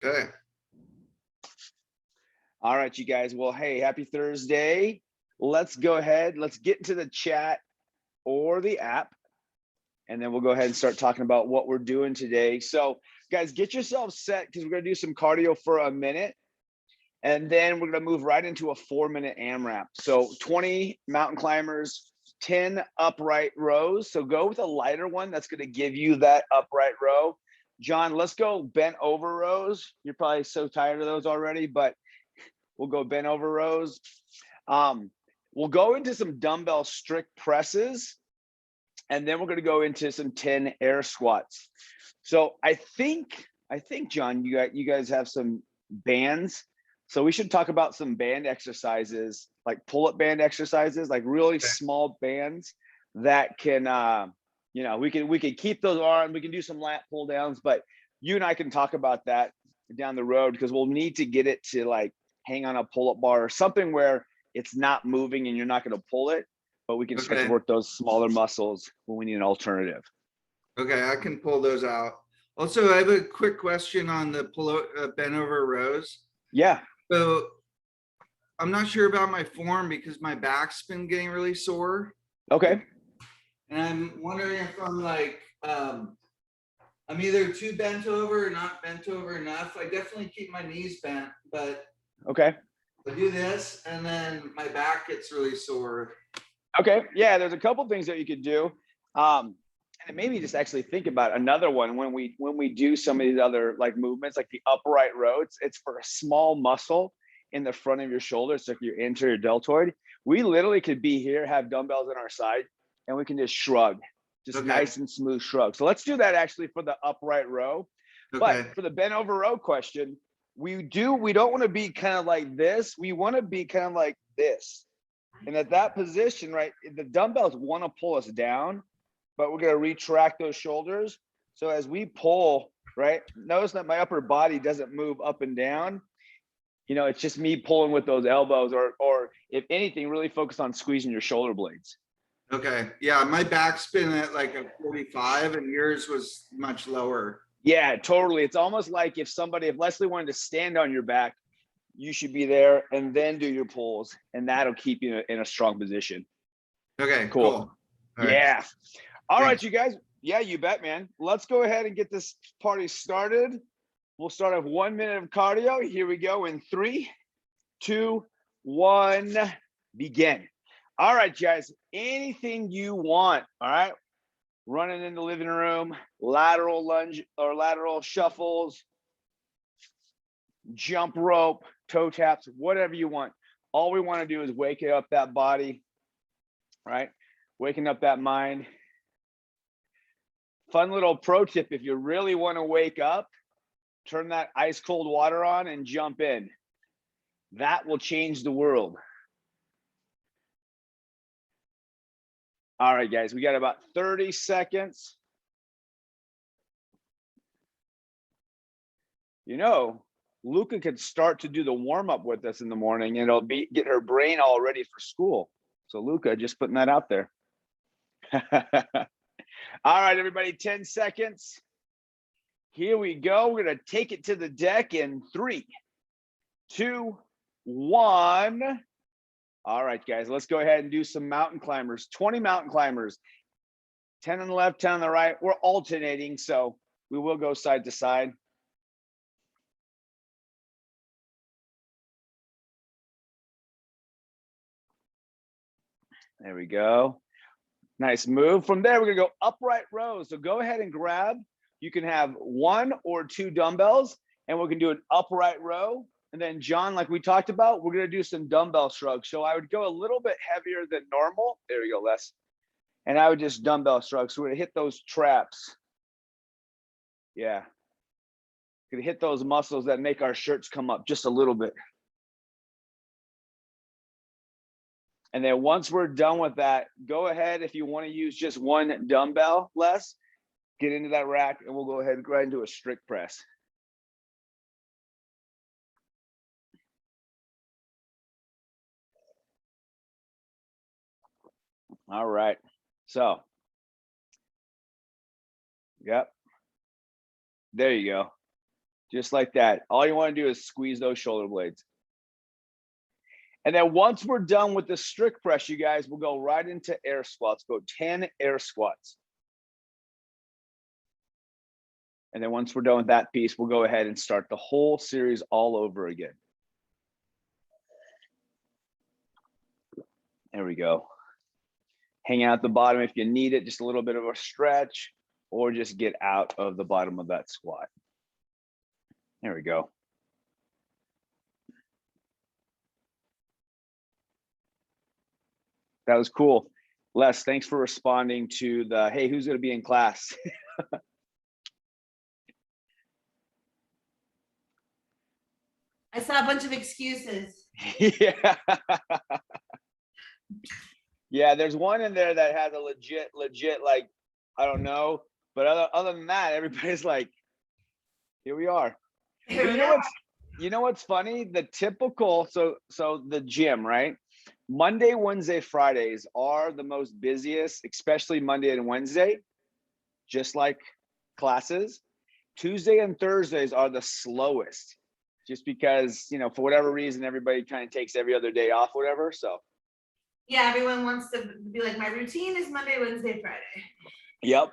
Okay. All right, you guys. Well, hey, happy Thursday. Let's go ahead. Let's get into the chat or the app, and then we'll go ahead and start talking about what we're doing today. So, guys, get yourselves set because we're going to do some cardio for a minute, and then we're going to move right into a 4-minute AMRAP. So 20 mountain climbers, 10 upright rows. So go with a lighter one that's going to give you that upright row. John, let's go bent over rows. You're probably so tired of those already, but we'll go bent over rows. We'll go into some dumbbell strict presses, and then we're going to go into some 10 air squats. So I think John, you guys have some bands. So we should talk about some band exercises, like pull-up band exercises, like really small bands that can, we can keep those arms. We can do some lat pull downs, but you and I can talk about that down the road because we'll need to get it to like hang on a pull-up bar or something where it's not moving and you're not going to pull it, but we can start to work those smaller muscles when we need an alternative. Okay, I can pull those out. Also, I have a quick question on the bent over rows. Yeah. So I'm not sure about my form because my back's been getting really sore. Okay. And I'm wondering if I'm like, I'm either too bent over or not bent over enough. I definitely keep my knees bent, but okay. I do this and then my back gets really sore. Okay. Yeah, there's a couple things that you could do. And maybe just actually think about another one when we do some of these other like movements, like the upright row. It's for a small muscle in the front of your shoulder, so your anterior deltoid. We literally could be here, have dumbbells on our side, and we can just shrug, just nice and smooth shrug. So let's do that actually for the upright row. But for the bent over row question, we don't want to be kind of like this. We want to be kind of like this. And at that position, right, the dumbbells want to pull us down, but we're going to retract those shoulders. So as we pull, right, notice that my upper body doesn't move up and down. It's just me pulling with those elbows or if anything, really focus on squeezing your shoulder blades. Okay. Yeah, my back's been at like a 45 and yours was much lower. Yeah, totally. It's almost like if Leslie wanted to stand on your back, you should be there and then do your pulls, and that'll keep you in a strong position. Okay, cool. All yeah. All right, you guys. Yeah, you bet, man. Let's go ahead and get this party started. We'll start with 1 minute of cardio. Here we go in 3, 2, 1, begin. All right, guys, anything you want, all right? Running in the living room, lateral lunge or lateral shuffles, jump rope, toe taps, whatever you want. All we want to do is wake up that body, right? Waking up that mind. Fun little pro tip, if you really want to wake up, turn that ice cold water on and jump in. That will change the world. All right, guys, we got about 30 seconds. Luca could start to do the warm-up with us in the morning, and it'll get her brain all ready for school. So Luca, just putting that out there. All right, everybody, 10 seconds. Here we go. We're going to take it to the deck in 3, 2, 1. All right, guys, let's go ahead and do some mountain climbers. 20 mountain climbers, 10 on the left, 10 on the right. We're alternating, so we will go side to side. There we go. Nice move. From there, we're going to go upright rows. So go ahead and grab. You can have 1 or 2 dumbbells, and we can do an upright row. And then, John, like we talked about, we're going to do some dumbbell shrugs. So I would go a little bit heavier than normal. There we go, Les. And I would just dumbbell shrugs. So we're going to hit those traps. Yeah. Going to hit those muscles that make our shirts come up just a little bit. And then once we're done with that, go ahead. If you want to use just 1 dumbbell, Les, get into that rack, and we'll go ahead and go into a strict press. All right. So, yep. There you go. Just like that. All you want to do is squeeze those shoulder blades. And then once we're done with the strict press, you guys, we'll go right into air squats. Go 10 air squats. And then once we're done with that piece, we'll go ahead and start the whole series all over again. There we go. Hang out at the bottom if you need it, just a little bit of a stretch, or just get out of the bottom of that squat. There we go. That was cool. Les, thanks for responding to the, hey, who's going to be in class? I saw a bunch of excuses. Yeah. Yeah, there's one in there that has a legit, like, I don't know. But other than that, everybody's like, here we are. You know what's funny? The typical, so the gym, right? Monday, Wednesday, Fridays are the most busiest, especially Monday and Wednesday, just like classes. Tuesday and Thursdays are the slowest, just because, you know, for whatever reason, everybody kind of takes every other day off, whatever. So yeah, everyone wants to be like, my routine is Monday, Wednesday, Friday. Yep.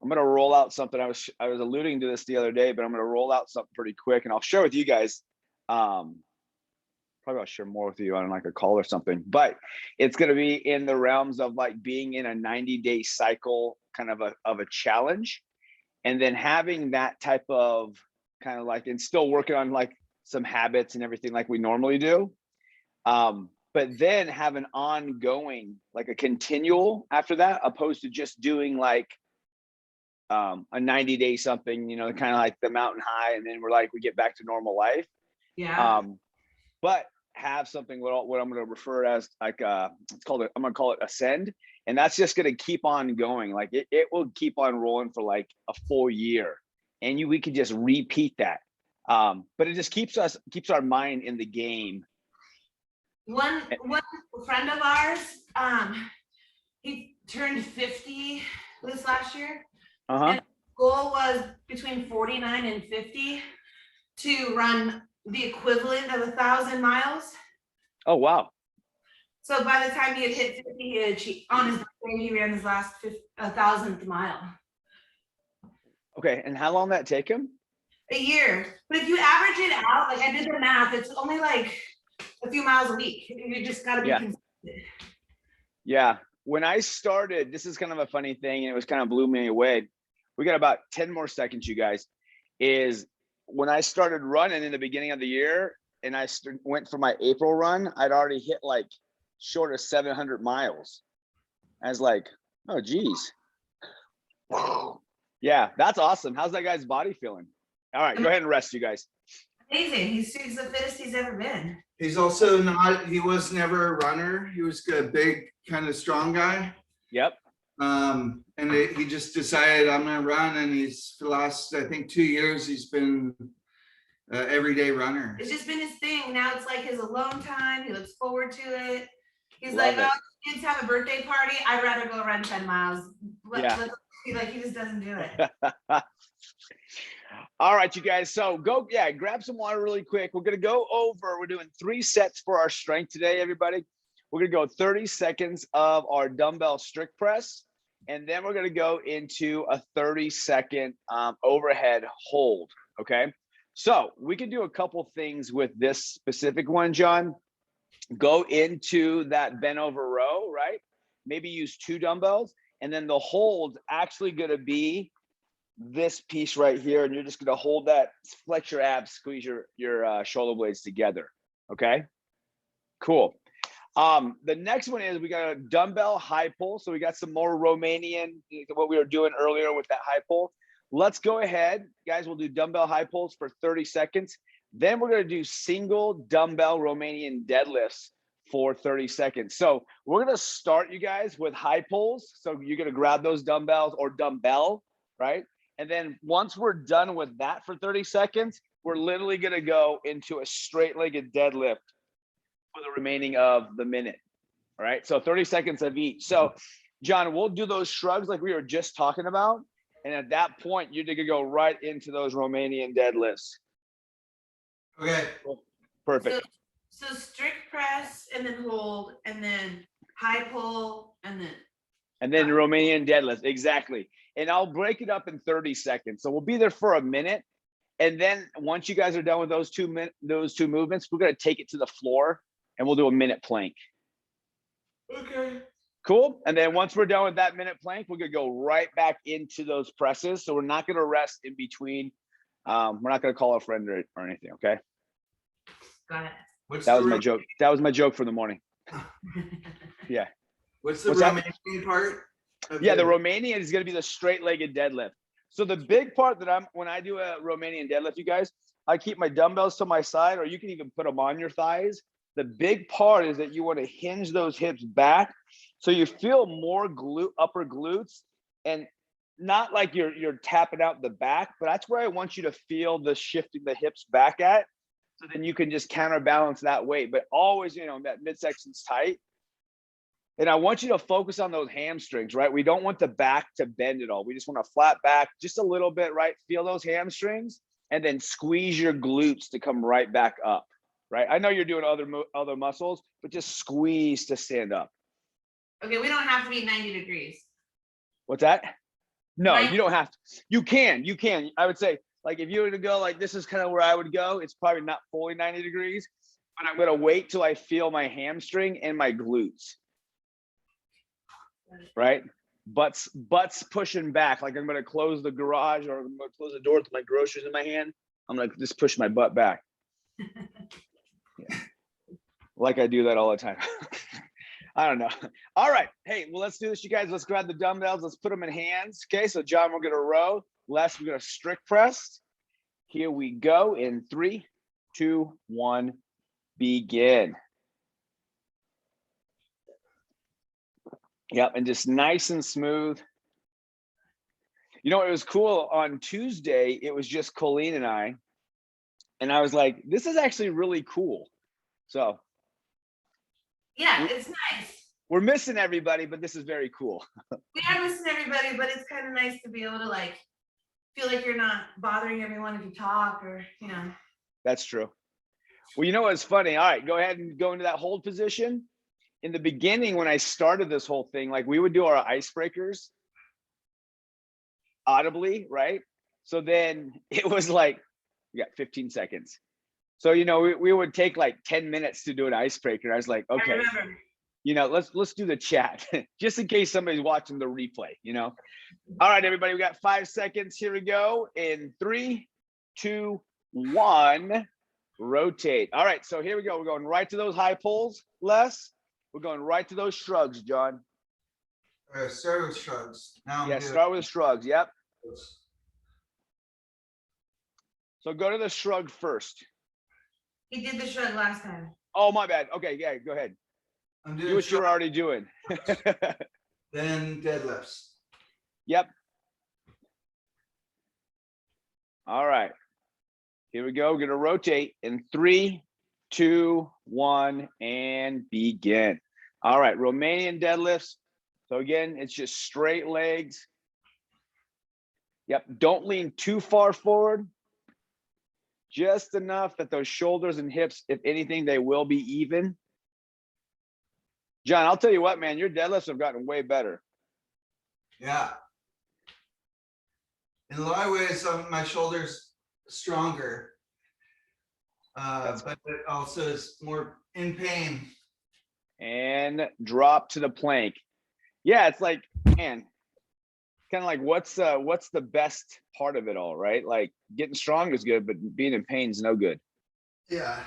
I'm gonna roll out something. I was alluding to this the other day, but I'm gonna roll out something pretty quick, and I'll share with you guys. Probably I'll share more with you on like a call or something. But it's gonna be in the realms of like being in a 90-day cycle, kind of a challenge, and then having that type of kind of like, and still working on like some habits and everything like we normally do. But then have an ongoing, like a continual after that, opposed to just doing like a 90-day something, you know, kind of like the mountain high, and then we're like, we get back to normal life. Yeah. But have something what I'm going to refer as like I'm going to call it ascend, and that's just going to keep on going. Like it will keep on rolling for like a full year, and we could just repeat that. But it just keeps our mind in the game. One friend of ours, he turned 50 this last year. And goal was between 49 and 50 to run the equivalent of 1,000 miles. Oh, wow. So by the time he had hit 50, he had achieved, on his birthday, he ran his last 1,000th mile. Okay, and how long did that take him? A year. But if you average it out, like I did the math, it's only like a few miles a week. You just got to be consistent. Yeah. When I started, this is kind of a funny thing, and it was kind of blew me away. We got about 10 more seconds, you guys. Is when I started running in the beginning of the year, and I went for my April run, I'd already hit like short of 700 miles. I was like, oh, geez. Yeah, that's awesome. How's that guy's body feeling? All right, go ahead and rest, you guys. Amazing. He's the fittest he's ever been. He's also he was never a runner. He was a big, kind of strong guy. Yep. And he just decided, I'm going to run. And he's, for the last, I think, 2 years, he's been an everyday runner. It's just been his thing. Now it's like his alone time. He looks forward to it. He's Love like, it. oh, kids have a birthday party. I'd rather go run 10 miles. Like he just doesn't do it. All right, you guys. So grab some water really quick. We're going to go over, we're doing 3 sets for our strength today, everybody. We're going to go 30 seconds of our dumbbell strict press. And then we're going to go into a 30-second overhead hold. Okay. So we can do a couple things with this specific one, John. Go into that bent over row, right? Maybe use 2 dumbbells. And then the hold actually going to be this piece right here. And you're just going to hold that, flex your abs, squeeze your shoulder blades together. Okay, cool. The next one is we got a dumbbell high pull. So we got some more Romanian, what we were doing earlier with that high pull. Let's go ahead, guys. We'll do dumbbell high pulls for 30 seconds. Then we're going to do single dumbbell Romanian deadlifts for 30 seconds. So we're going to start, you guys, with high pulls. So you're going to grab those dumbbells or dumbbell, right? And then once we're done with that for 30 seconds, we're literally going to go into a straight-legged deadlift for the remaining of the minute. All right. So 30 seconds of each. So John, we'll do those shrugs like we were just talking about. And at that point, you're gonna go right into those Romanian deadlifts. Okay. Perfect. So strict press and then hold and then high pull and then Romanian deadlift, exactly. And I'll break it up in 30 seconds. So we'll be there for a minute. And then once you guys are done with those two movements, we're gonna take it to the floor and we'll do a minute plank. Okay. Cool. And then once we're done with that minute plank, we're gonna go right back into those presses. So we're not gonna rest in between. We're not gonna call a friend or anything, okay? got it. That was my joke. That was my joke for the morning. Yeah. What's the What's that? Romanian part? Yeah, the Romanian is gonna be the straight-legged deadlift. So the big part that when I do a Romanian deadlift, you guys, I keep my dumbbells to my side, or you can even put them on your thighs. The big part is that you want to hinge those hips back so you feel more upper glutes, and not like you're tapping out the back, but that's where I want you to feel the shifting the hips back at. So then you can just counterbalance that weight, but always, that midsection's tight. And I want you to focus on those hamstrings, right? We don't want the back to bend at all. We just want a flat back just a little bit, right? Feel those hamstrings and then squeeze your glutes to come right back up, right? I know you're doing other muscles, but just squeeze to stand up. Okay, we don't have to be 90 degrees. What's that? No, 90. you don't have to. You can. I would say, like, if you were to go, like, this is kind of where I would go. It's probably not fully 90 degrees, but I'm going to wait till I feel my hamstring and my glutes. Right? Butts pushing back. Like I'm going to close the garage, or I'm going to close the door with my groceries in my hand. I'm going to just push my butt back. Yeah. Like I do that all the time. I don't know. All right. Hey, well, let's do this, you guys. Let's grab the dumbbells. Let's put them in hands. Okay. So John, we're going to row. Les, we're going to strict press. Here we go in 3, 2, 1, begin. Yep, and just nice and smooth. It was cool on Tuesday. It was just Colleen and I was like, this is actually really cool. So yeah, it's nice. We're missing everybody, but this is very cool. We are missing everybody, but it's kind of nice to be able to feel like you're not bothering everyone if you talk or. That's true. Well, what's funny? All right, go ahead and go into that hold position. In the beginning, when I started this whole thing, like we would do our icebreakers audibly, right? So then it was like, we got 15 seconds. So, we would take like 10 minutes to do an icebreaker. I was like, okay, let's do the chat just in case somebody's watching the replay, All right, everybody, we got 5 seconds. Here we go. In 3, 2, 1, rotate. All right, so here we go. We're going right to those high pulls, Les. We're going right to those shrugs, John. Start with shrugs. Now Start with shrugs. Yep. So go to the shrug first. He did the shrug last time. Oh, my bad. Okay, yeah, go ahead. Do what you're already doing. Then deadlifts. Yep. All right. Here we go. We're going to rotate in 3, 2, 1, and begin. All right, Romanian deadlifts. So again, it's just straight legs. Yep, don't lean too far forward. Just enough that those shoulders and hips, if anything, they will be even. John, I'll tell you what, man, your deadlifts have gotten way better. Yeah. In a lot of ways, my shoulders stronger. But it also is more in pain. And drop to the plank. Yeah, it's like, man, kind of like what's the best part of it all, right? Like getting strong is good, but being in pain is no good. Yeah.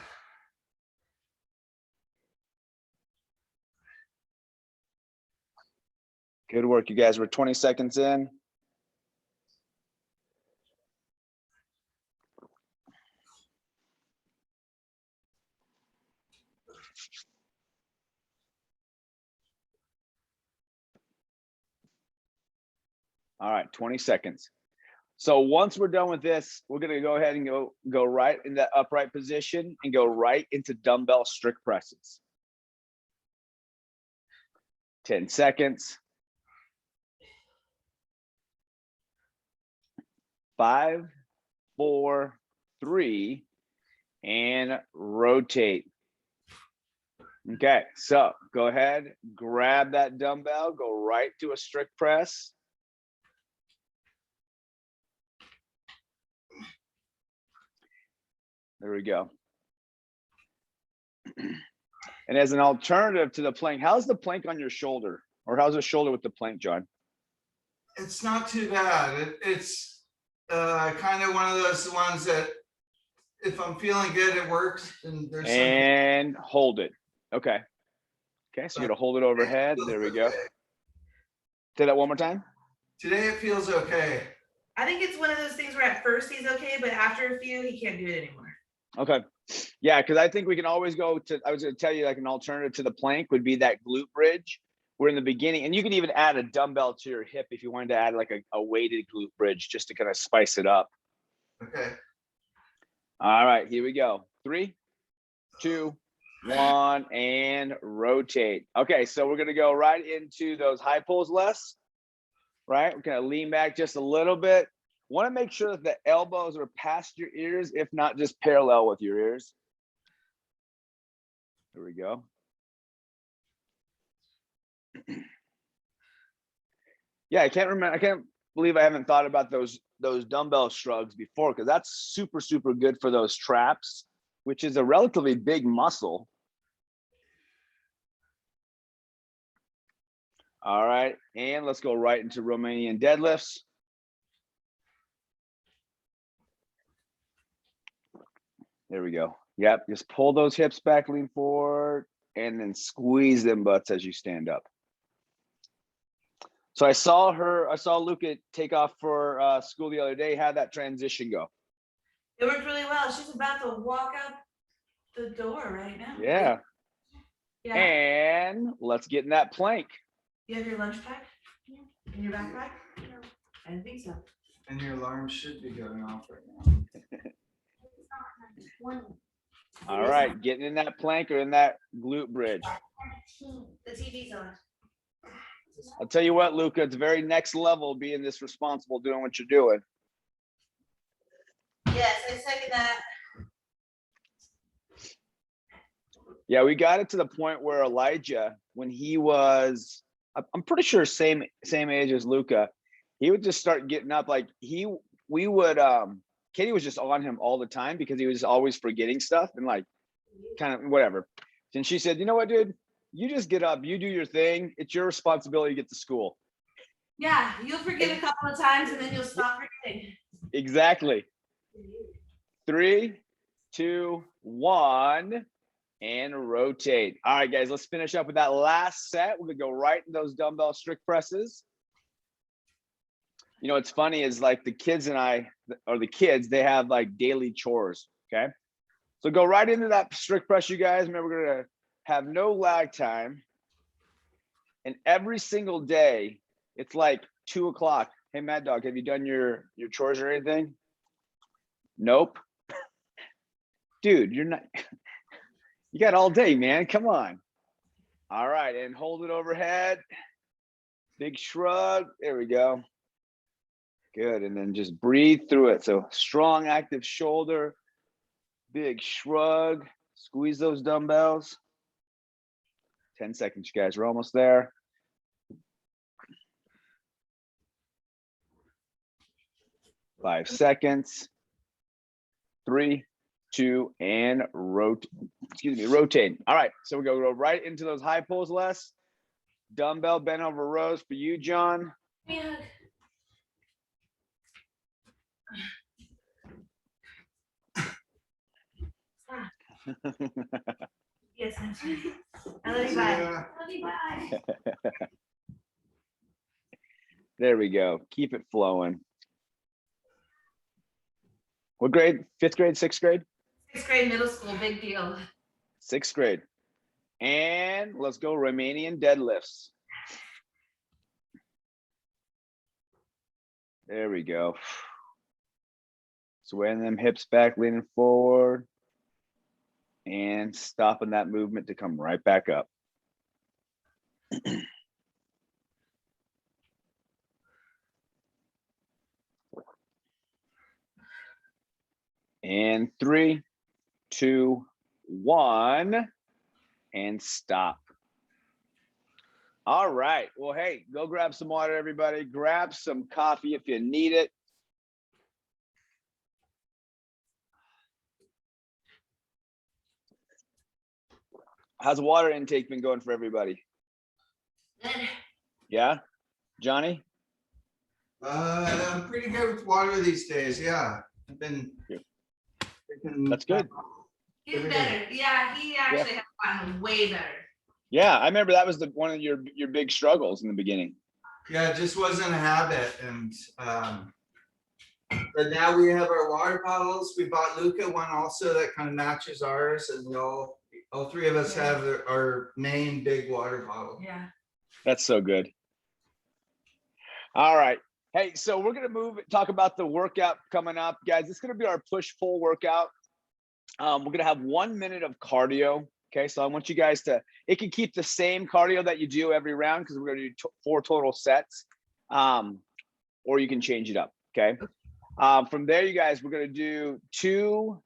Good work, you guys. We're 20 seconds in. All right, 20 seconds. So once we're done with this, we're going to go ahead and go right in that upright position and go right into dumbbell strict presses. 10 seconds. 5, 4, 3, and rotate. Okay, so go ahead, grab that dumbbell, go right to a strict press. There we go. And as an alternative to the plank, how's the plank on your shoulder? Or how's the shoulder with the plank, John? It's not too bad. It's kind of one of those ones that if I'm feeling good, it works. And hold it. Okay. Okay, so you're gonna hold it overhead. There we go. Say that one more time. Today it feels okay. I think it's one of those things where at first he's okay, but after a few, he can't do it anymore. Okay. Yeah, because I think we can always go to, I was gonna tell you like an alternative to the plank would be that glute bridge. We're in the beginning, and you can even add a dumbbell to your hip if you wanted to add like a weighted glute bridge just to kind of spice it up. Okay. All right, here we go. 3, 2, 1, and rotate. Okay, so we're gonna go right into those high pulls less, right? We're gonna lean back just a little bit. Want to make sure that the elbows are past your ears, if not just parallel with your ears. There we go. Yeah, I can't believe I haven't thought about those dumbbell shrugs before, because that's super good for those traps, which is a relatively big muscle. All right, and let's go right into Romanian deadlifts. There we go. Yep, just pull those hips back, lean forward, and then squeeze them butts as you stand up. So I saw Luca take off for school the other day. How'd that transition go? It worked really well. She's about to walk out the door right now. Yeah. Yeah. And let's get in that plank. You have your lunch pack in your backpack? No. I didn't think so. And your alarm should be going off right now. All right, getting in that plank or in that glute bridge. The TV's on. I'll tell you what, Luca, it's very next level being this responsible, doing what you're doing. Yes, I second that. Yeah, we got it to the point where Elijah, when he was, I'm pretty sure same age as Luca, he would just start getting up like Katie was just on him all the time because he was always forgetting stuff and like kind of whatever. And she said, you know what, dude, you just get up, you do your thing. It's your responsibility to get to school. Yeah, you'll forget a couple of times and then you'll stop forgetting. Exactly. 3, 2, 1, and rotate. All right, guys, let's finish up with that last set. We're gonna go right in those dumbbell strict presses. You know, what's funny is like the kids, they have like daily chores, okay? So go right into that strict press, you guys. Remember, we're gonna have no lag time. And every single day, it's like 2 o'clock. Hey, Mad Dog, have you done your chores or anything? Nope. Dude, you're not, you got all day, man, come on. All right, and hold it overhead. Big shrug, there we go. Good, and then just breathe through it. So strong, active shoulder, big shrug, squeeze those dumbbells. 10 seconds, you guys, we're almost there. Five seconds. 3, 2, and rotate. All right, so we're gonna go right into those high pulls, Les. Dumbbell bent over rows for you, John. Yeah. Yes, that's right. I love you, bye. Love you, bye. There we go. Keep it flowing. What grade? 5th grade, 6th grade? 6th grade, middle school, big deal. 6th grade. And let's go Romanian deadlifts. There we go. Swaying them hips back, leaning forward. And stopping that movement to come right back up. And 3, 2, 1, and stop. All right. Well, hey, go grab some water, everybody. Grab some coffee if you need it. How's the water intake been going for everybody? Good. Yeah, Johnny? I'm pretty good with water these days. Yeah, I've been. That's good. He's better. Yeah, he actually has gotten way better. Yeah, I remember that was one of your big struggles in the beginning. Yeah, it just wasn't a habit, and but now we have our water bottles. We bought Luca one also that kind of matches ours, and we all three of us have our main big water bottle. Yeah. That's so good. All right. Hey, so we're going to talk about the workout coming up. Guys, it's going to be our push-pull workout. We're going to have 1 minute of cardio. Okay, so I want you guys to, it can keep the same cardio that you do every round because we're going to do 4 total sets, or you can change it up. Okay. From there, you guys, we're going to do two.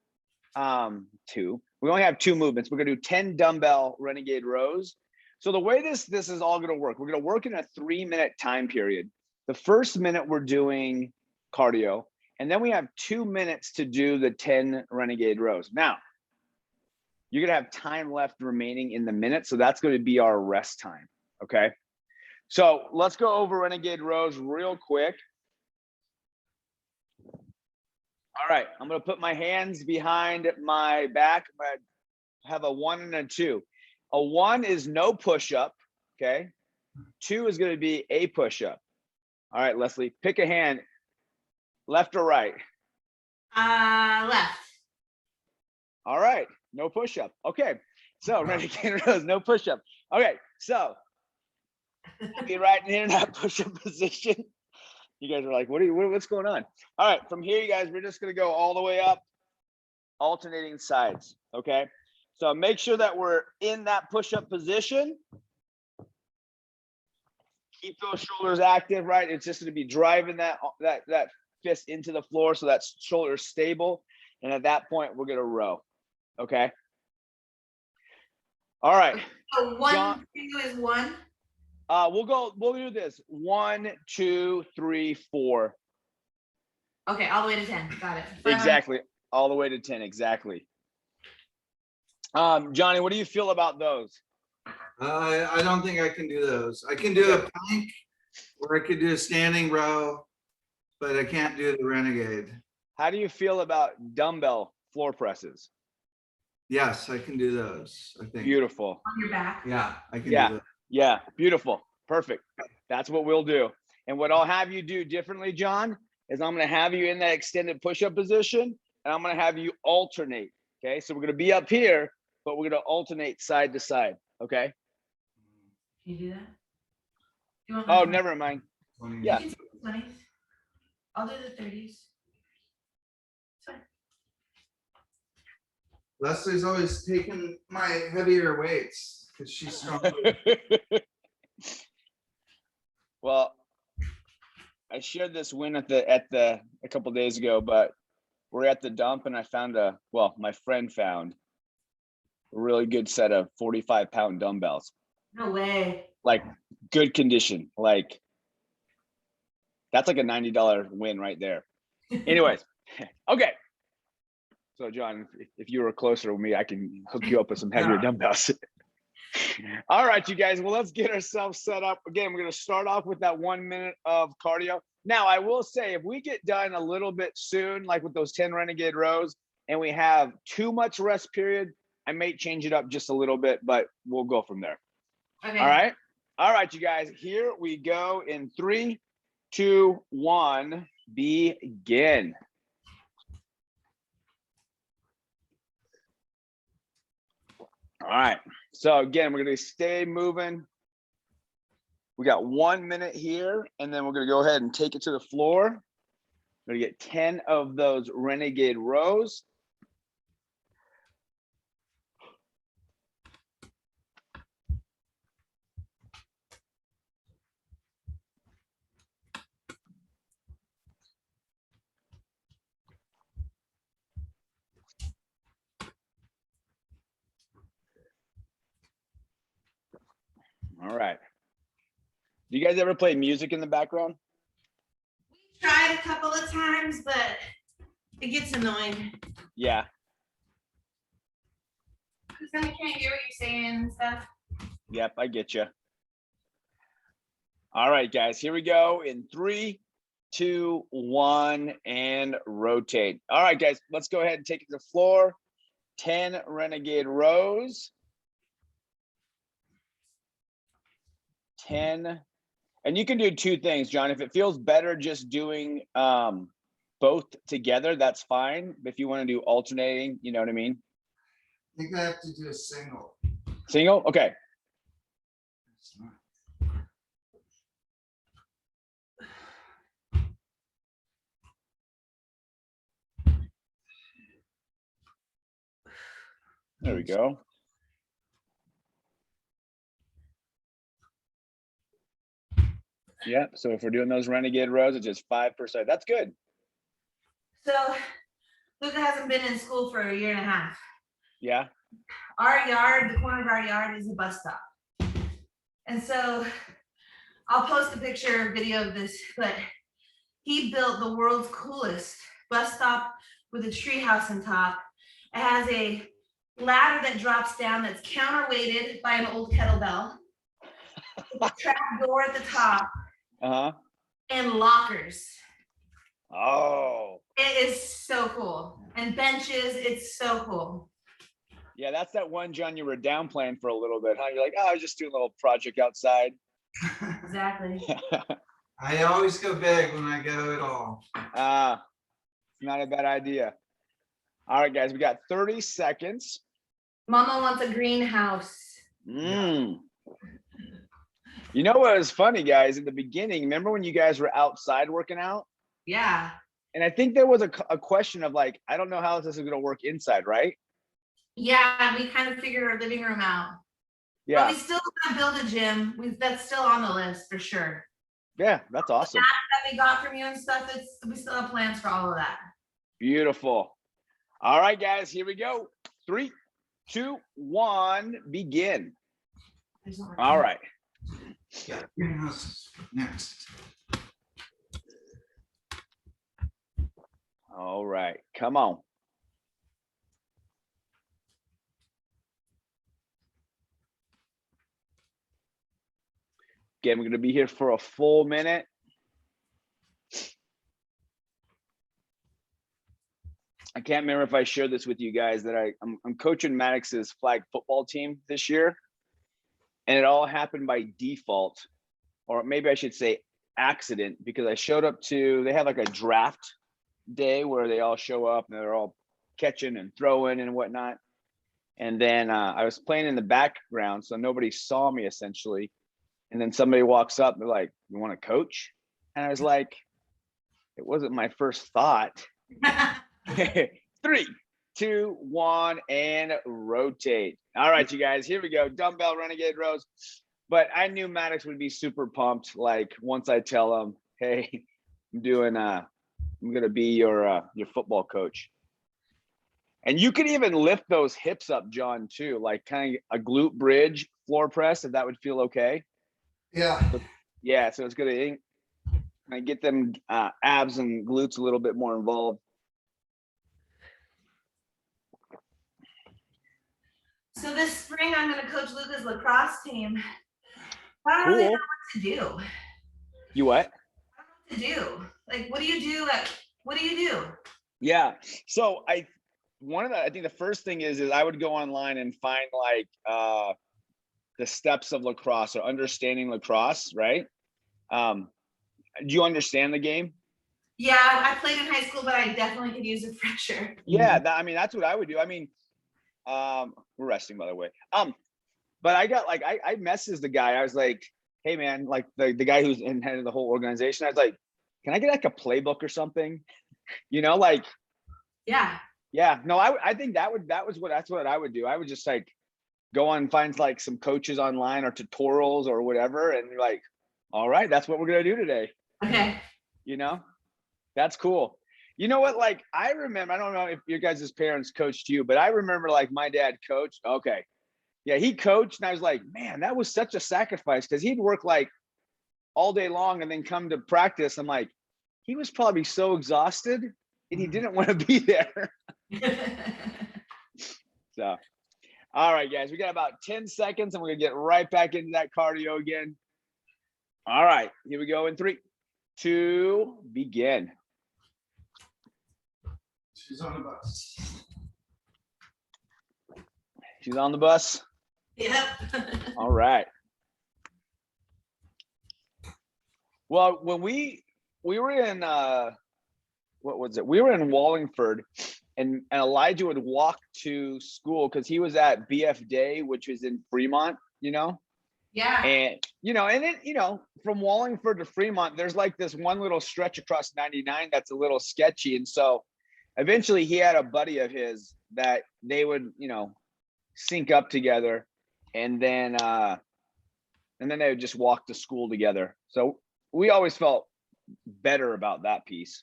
We only have 2 movements. We're going to do 10 dumbbell renegade rows. So the way this is all going to work, we're going to work in a 3-minute time period. The first minute we're doing cardio, and then we have 2 minutes to do the 10 renegade rows. Now, you're going to have time left remaining in the minute, so that's going to be our rest time, okay? So let's go over renegade rows real quick. All right, I'm going to put my hands behind my back. I have a 1 and a 2. A 1 is no push-up, okay? 2 is going to be a push-up. All right, Leslie, pick a hand, left or right? Left. All right, no push-up. Okay, so renegade rows, no push-up. Okay, so we'll be right in here in that push-up position. You guys are like, what's going on? All right, from here, you guys, we're just going to go all the way up, alternating sides, okay? So make sure that we're in that push-up position. Keep those shoulders active, right? It's just going to be driving that fist into the floor so that shoulder is stable. And at that point, we're going to row, okay? All right. So 1, 2 is 1? We'll do this. 1, 2, 3, 4. Okay, all the way to 10. Got it. Exactly. All the way to 10. Exactly. Johnny, what do you feel about those? I don't think I can do those. I can do a plank, or I could do a standing row, but I can't do the renegade. How do you feel about dumbbell floor presses? Yes, I can do those, I think. Beautiful. On your back? Yeah, I can do that. Yeah, beautiful. Perfect. That's what we'll do. And what I'll have you do differently, John, is I'm going to have you in that extended push-up position, and I'm going to have you alternate. Okay, so we're going to be up here, but we're going to alternate side to side. Okay. Can you do that? You want Oh, never mind. 20. Yeah. You can do the 20s. I'll do the 30s. It's fine. Leslie's always taking my heavier weights because she's stronger. Well, I shared this win at a couple days ago, but we're at the dump and I found my friend found a really good set of 45-pound dumbbells. No way. Like good condition. Like that's like a $90 win right there. Anyways, okay. So John, if you were closer with me, I can hook you up with some heavier dumbbells. All right, you guys, well, let's get ourselves set up. Again, we're going to start off with that 1 minute of cardio. Now, I will say, if we get done a little bit soon, like with those 10 renegade rows, and we have too much rest period, I may change it up just a little bit, but we'll go from there. Okay. All right, you guys, here we go in 3, 2, 1, begin. All right, so again, we're going to stay moving. We got 1 minute here, and then we're going to go ahead and take it to the floor. We're going to get 10 of those renegade rows. right. Do you guys ever play music in the background? We tried a couple of times, but it gets annoying. Yeah. Because then we can't hear what you're saying and stuff. Yep, I get you. All right, guys, here we go in 3, 2, 1, and rotate. All right, guys, let's go ahead and take it to the floor. 10 renegade rows. 10. And you can do 2 things, John. If it feels better just doing both together, that's fine. If you want to do alternating, you know what I mean? I think I have to do a single. Single? Okay. There we go. Yeah, so if we're doing those renegade rows, it's just 5%. That's good. So Luca hasn't been in school for 1.5 years. Yeah. Our yard, the corner of our yard is a bus stop. And so I'll post a picture or video of this, but he built the world's coolest bus stop with a tree house on top. It has a ladder that drops down that's counterweighted by an old kettlebell. A trap door at the top. Uh-huh. And lockers. Oh. It is so cool. And benches, it's so cool. Yeah, that's that one, John, you were downplaying for a little bit, huh? You're like, oh, I was just doing a little project outside. Exactly. I always go big when I go at all. Not a bad idea. All right, guys, we got 30 seconds. Mama wants a greenhouse. You know what was funny, guys? In the beginning, remember when you guys were outside working out? Yeah. And I think there was a question of like, I don't know how this is going to work inside, right? Yeah, we kind of figured our living room out. Yeah. But we still want to build a gym. That's still on the list for sure. Yeah, that's awesome. That we got from you and stuff, we still have plans for all of that. Beautiful. All right, guys, here we go. 3, 2, 1, begin. All right. Yeah, greenhouse next. All right, come on. Again, we're going to be here for a full minute. I can't remember if I shared this with you guys that I'm coaching Maddox's flag football team this year. And it all happened by default, or maybe I should say accident, because I showed up to, they have like a draft day where they all show up and they're all catching and throwing and whatnot. And then I was playing in the background, so nobody saw me essentially. And then somebody walks up, they're like, "You want to coach?" And I was like, it wasn't my first thought. 3, 2, 1, and rotate. All right, you guys, here we go. Dumbbell renegade rows. But I knew Maddox would be super pumped. Like once I tell him, hey, I'm gonna be your football coach. And you could even lift those hips up, John, too, like kind of a glute bridge floor press, if that would feel okay. Yeah. Yeah, so it's gonna get them abs and glutes a little bit more involved. So this spring, I'm going to coach Luca's lacrosse team. I don't really know what to do. You what? I don't know what to do. Like, what do you do? What do you do? Yeah. So I think the first thing is I would go online and find like the steps of lacrosse or understanding lacrosse, right? Do you understand the game? Yeah, I played in high school, but I definitely could use a refresher. Yeah, that's what I would do. I mean, we're resting, by the way. But I got like I messaged the guy. I was like, hey man, like the guy who's in head of the whole organization. I was like, can I get like a playbook or something? You know, like yeah. No, I think that's what I would do. I would just like go on and find like some coaches online or tutorials or whatever, and you're like, all right, that's what we're gonna do today. Okay. You know, that's cool. You know what? Like I remember, I don't know if your guys' parents coached you, but I remember like my dad coached. Okay, Yeah, he coached, and I was like, man, that was such a sacrifice, because he'd work like all day long and then come to practice. I'm like, he was probably so exhausted and he didn't want to be there. So, all right, guys, we got about 10 seconds and we're gonna get right back into that cardio again. All right, here we go in 3, 2, begin. She's on the bus. She's on the bus. Yep. All right. Well, when we were in what was it? We were in Wallingford, and Elijah would walk to school because he was at BF Day, which was in Fremont, you know. Yeah. And from Wallingford to Fremont, there's like this one little stretch across 99 that's a little sketchy. And so eventually he had a buddy of his that they would, sync up together, and then they would just walk to school together. So we always felt better about that piece.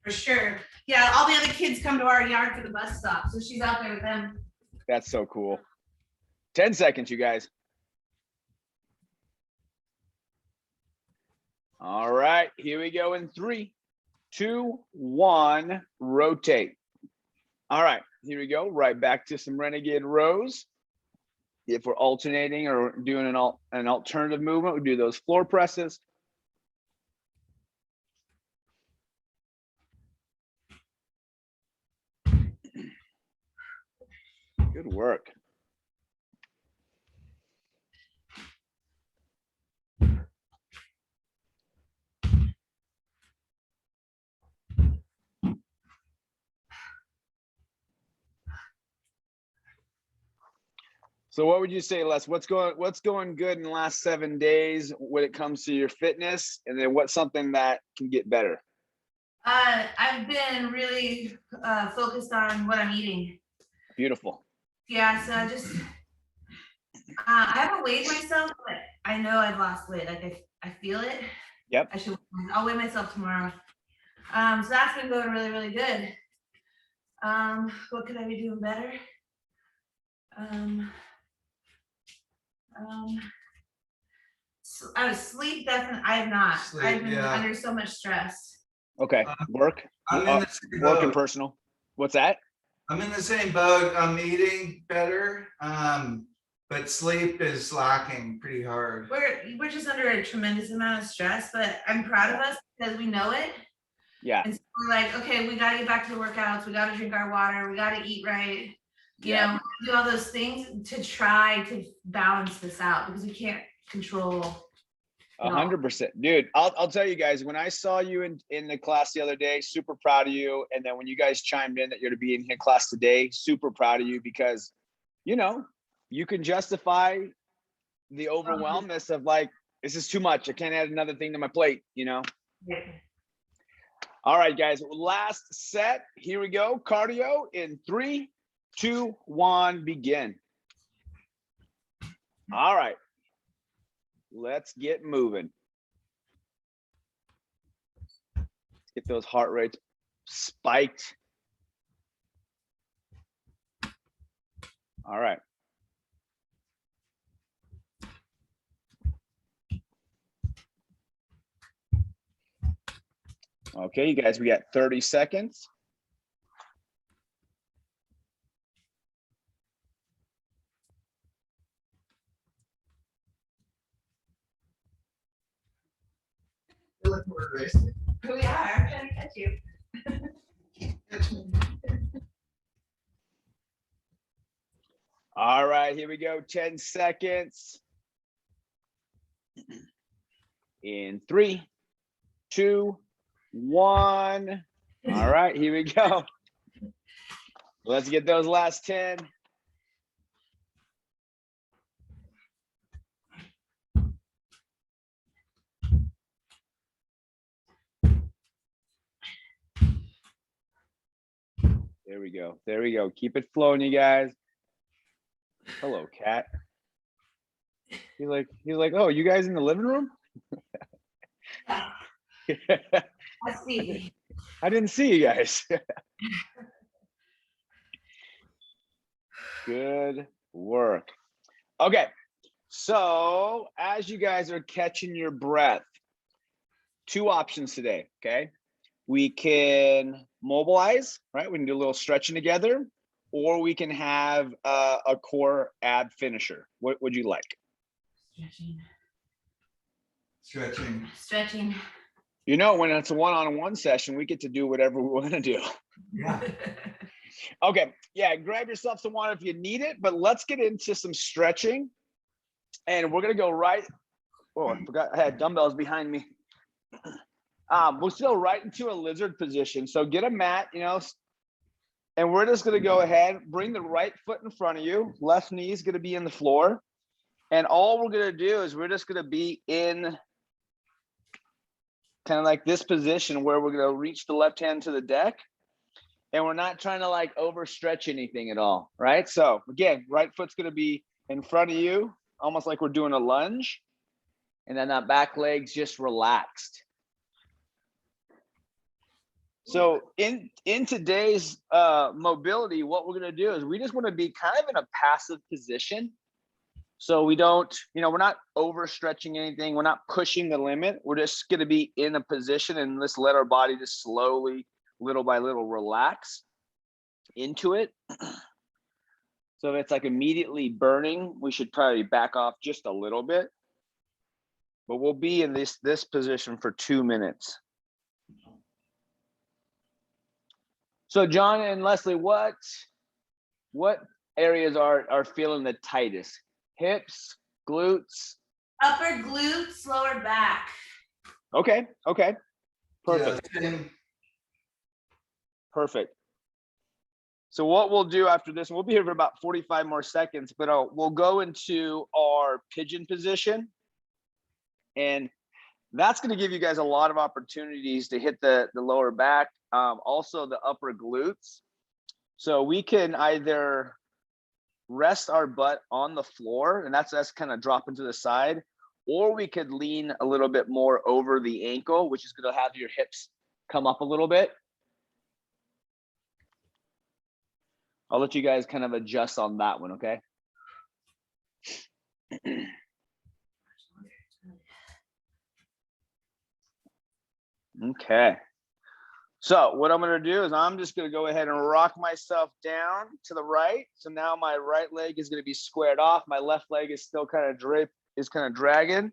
For sure. Yeah, all the other kids come to our yard for the bus stop, so she's out there with them. That's so cool. 10 seconds, you guys. All right, here we go in 3, 2, 1, rotate. All right, here we go. Right back to some renegade rows. If we're alternating or doing an alternative movement, we do those floor presses. Good work. So what would you say, Les? What's going good in the last 7 days when it comes to your fitness, and then what's something that can get better? I've been really focused on what I'm eating. Beautiful. Yeah, so I haven't weighed myself, but I know I've lost weight. Like I feel it. Yep. I'll weigh myself tomorrow. So that's been going really, really good. What could I be doing better? Sleep definitely. I have not. I've been under so much stress. Okay. Work. I'm in the same work boat. and personal. What's that? I'm in the same boat. I'm eating better, but sleep is lacking pretty hard. We're just under a tremendous amount of stress, but I'm proud of us because we know it. Yeah. And so we're like, okay, we gotta get back to the workouts. We gotta drink our water. We gotta eat right. You know, do all those things to try to balance this out because we can't control. 100%, dude. I'll tell you guys, when I saw you in the class the other day, super proud of you. And then when you guys chimed in that you're to be in here class today, super proud of you, because you can justify the overwhelmness of like, this is too much. I can't add another thing to my plate, Yeah. All right, guys, last set. Here we go. Cardio in 3, 2, 1, begin. All right. Let's get moving. Let's get those heart rates spiked. All right. Okay, you guys, we got 30 seconds. We are. I'm trying to catch you. All right, here we go. 10 seconds. In 3, 2, 1. All right, here we go. Let's get those last 10. There we go. There we go. Keep it flowing, you guys. Hello, cat. He's like, oh, you guys in the living room? Let's see. I didn't see you guys. Good work. Okay, so as you guys are catching your breath, 2 options today, okay? We can mobilize, right? We can do a little stretching together, or we can have a core ab finisher. What would you like? Stretching. You know, when it's a one-on-one session, we get to do whatever we want to do. Yeah. Okay, yeah, grab yourself some water if you need it, but let's get into some stretching. And we're gonna go right, oh, I forgot I had dumbbells behind me. We'll still right into a lizard position. So get a mat, you know, and we're just gonna go ahead, bring the right foot in front of you, left knee is gonna be in the floor. And all we're gonna do is we're just gonna be in kind of like this position where we're gonna reach the left hand to the deck. And we're not trying to like overstretch anything at all, right? So again, right foot's gonna be in front of you, almost like we're doing a lunge. And then that back leg's just relaxed. So in today's mobility, what we're gonna do is we just wanna be kind of in a passive position. So we don't, you know, we're not overstretching anything. We're not pushing the limit. We're just gonna be in a position and let's let our body just slowly, little by little, relax into it. So if it's like immediately burning, we should probably back off just a little bit. But we'll be in this position for 2 minutes. So John and Leslie, what areas are feeling the tightest? Hips, glutes? Upper glutes, lower back. Okay, okay. Perfect. Yeah, Perfect. So what we'll do after this, we'll be here for about 45 more seconds, but we'll go into our pigeon position. And that's going to give you guys a lot of opportunities to hit the lower back, also the upper glutes. So we can either rest our butt on the floor, and that's kind of dropping to the side, or we could lean a little bit more over the ankle, which is going to have your hips come up a little bit. I'll let you guys kind of adjust on that one, okay? Okay. So what I'm going to do is I'm just going to go ahead and rock myself down to the right. So now my right leg is going to be squared off. My left leg is still kind of dragging.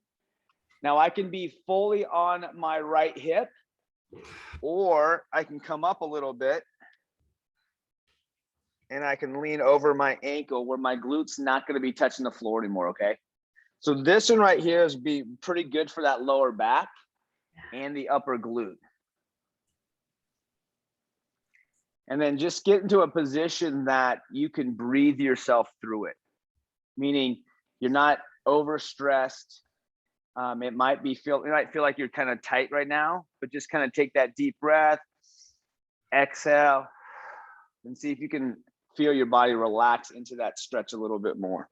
Now I can be fully on my right hip, or I can come up a little bit and I can lean over my ankle where my glute's not going to be touching the floor anymore, okay? So this one right here is be pretty good for that lower back and the upper glute. And then just get into a position that you can breathe yourself through it, meaning you're not overstressed. It might feel like you're kind of tight right now, but just kind of take that deep breath, exhale, and see if you can feel your body relax into that stretch a little bit more.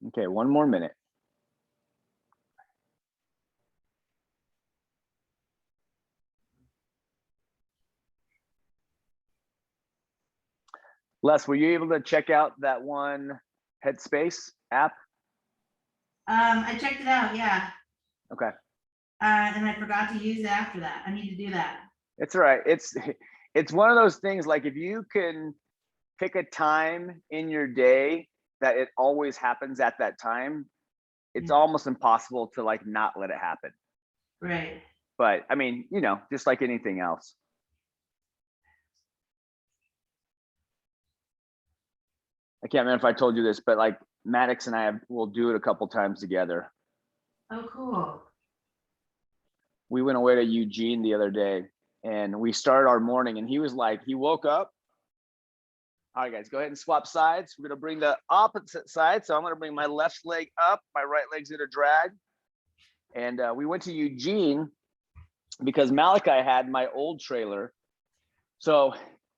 Okay, 1 more minute. Les, were you able to check out that one Headspace app? I checked it out, yeah. Okay. And I forgot to use it after that. I need to do that. It's all right. It's one of those things, like if you can pick a time in your day that it always happens at that time, it's almost impossible to like not let it happen. Right. But I mean, you know, just like anything else. I can't remember if I told you this, but like Maddox and I will do it a couple times together. Oh, cool. We went away to Eugene the other day and we started our morning and he was like, he woke up. All right, guys, go ahead and swap sides. We're going to bring the opposite side. So I'm going to bring my left leg up. My right leg's going to drag. And we went to Eugene because Malachi had my old trailer. So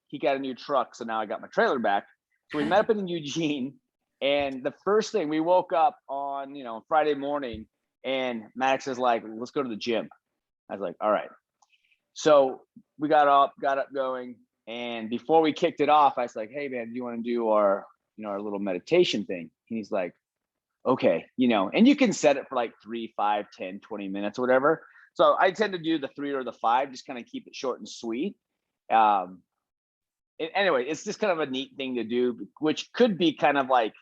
he got a new truck, so now I got my trailer back. So we met up in Eugene, and the first thing, we woke up on, you know, Friday morning, and Maddox is like, let's go to the gym. I was like, all right. So we got up going, and before we kicked it off, I was like, hey man, do you want to do our, you know, our little meditation thing? And he's like, okay, you know, and you can set it for like 3, 5, 10, 20 minutes or whatever. So I tend to do the 3 or the 5, just kind of keep it short and sweet. Anyway, it's just kind of a neat thing to do, which could be kind of like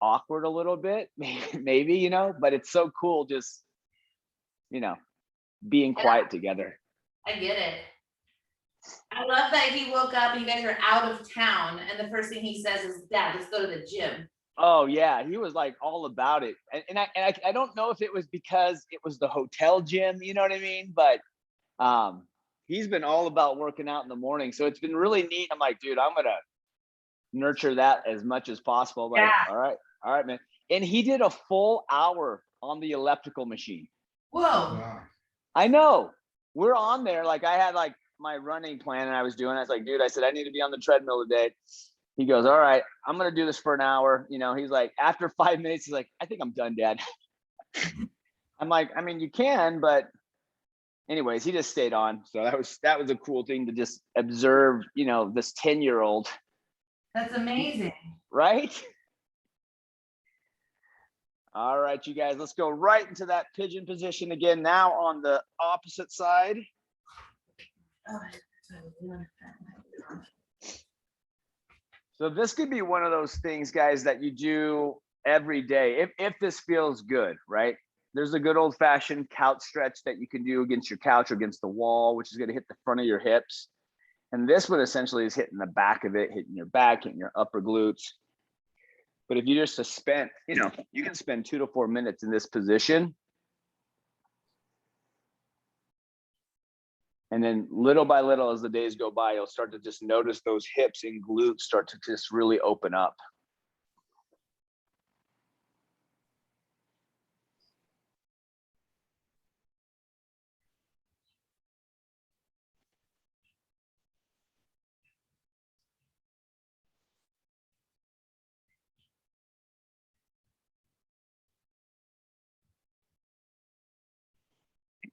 awkward a little bit, maybe, you know, but it's so cool just, you know, being quiet together. I get it. I love that he woke up and you guys are out of town, and the first thing he says is, Dad, let's go to the gym. Oh yeah, he was like all about it. And I don't know if it was because it was the hotel gym, you know what I mean? But he's been all about working out in the morning. So it's been really neat. I'm like, dude, I'm gonna nurture that as much as possible. Like, Yeah. all right, man. And he did a full hour on the elliptical machine. Whoa. Wow. I know. We're on there. Like I had like my running plan and I was like, dude, I said, I need to be on the treadmill today. He goes, all right, I'm going to do this for an hour. You know, he's like, after 5 minutes, he's like, I think I'm done, Dad. I'm like, I mean, you can, but anyways, he just stayed on. So that was a cool thing to just observe, you know, this 10-year-old. That's amazing. Right? All right, you guys, let's go right into that pigeon position again, now on the opposite side. So this could be one of those things, guys, that you do every day if this feels good, right? There's a good old-fashioned couch stretch that you can do against your couch or against the wall, which is going to hit the front of your hips. And this one essentially is hitting the back of it, hitting your back, hitting your upper glutes. But if you just suspend, you know, you can spend 2 to 4 minutes in this position. And then little by little, as the days go by, you'll start to just notice those hips and glutes start to just really open up.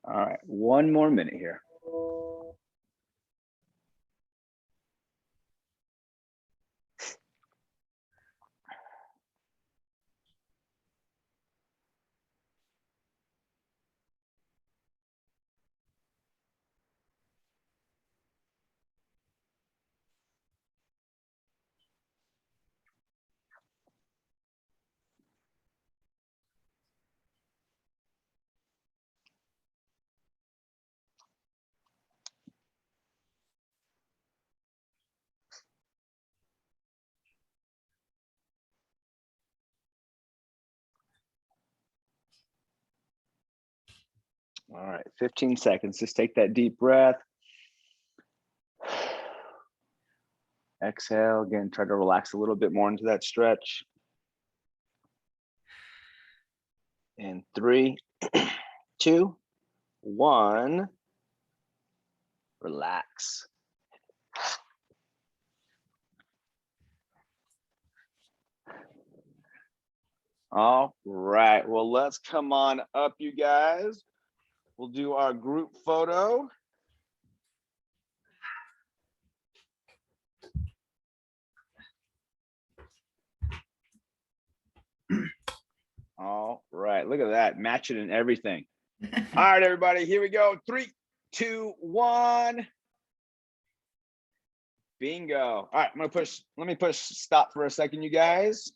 All right, 1 more minute here. All right, 15 seconds. Just take that deep breath. Exhale, again, try to relax a little bit more into that stretch. And 3, 2, 1, relax. All right, well, let's come on up, you guys. We'll do our group photo. All right, look at that, matching and everything. All right, everybody, here we go. 3, 2, 1. Bingo. All right, let me push stop for a second, you guys.